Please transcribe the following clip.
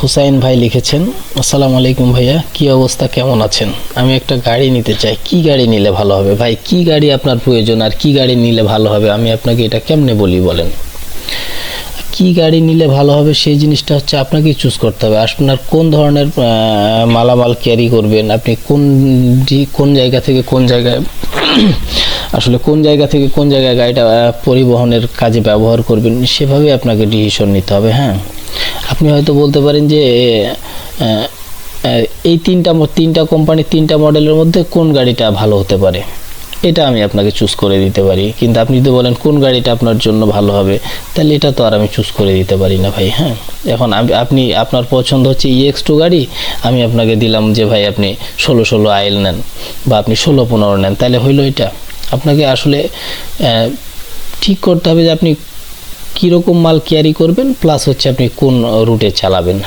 হুসাইন ভাই লিখেছেন, আসসালামু আলাইকুম ভাইয়া, কি অবস্থা, কেমন আছেন? আমি একটা গাড়ি নিতে চাই, কি গাড়ি নিলে ভালো হবে? ভাই, কি গাড়ি আপনার প্রয়োজন আর কি গাড়ি নিলে ভালো হবে আমি আপনাকে এটা কেমনে বলি বলেন? কি গাড়ি নিলে ভালো হবে সেই জিনিসটা হচ্ছে আপনাকেই চুজ করতে হবে। আপনার কোন ধরনের মালামাল ক্যারি করবেন, আপনি কোন জায়গা থেকে কোন জায়গায় আসলে কোন জায়গা থেকে কোন জায়গায় গাড়িটা পরিবহনের কাজে ব্যবহার করবেন, সেভাবে আপনাকে ডিসিশন নিতে হবে। হ্যাঁ, আপনি হয়তো বলতে পারেন যে এই তিনটা কোম্পানির তিনটা মডেলের মধ্যে কোন গাড়িটা ভালো হতে পারে, এটা আমি আপনাকে চুজ করে দিতে পারি। কিন্তু আপনি যদি বলেন কোন গাড়িটা আপনার জন্য ভালো হবে, তাহলে এটা তো আর আমি চুজ করে দিতে পারি না ভাই। হ্যাঁ, এখন আপনি আপনার পছন্দ হচ্ছে EX2 গাড়ি, আমি আপনাকে দিলাম যে ভাই আপনি 16 আইল নেন বা আপনি 16-15 নেন, তাহলে হইলো এটা? আপনাকে আসলে ঠিক করতে হবে যে আপনি কীরকম মাল ক্যারি করবেন, প্লাস হচ্ছে আপনি কোন রুটে চালাবেন।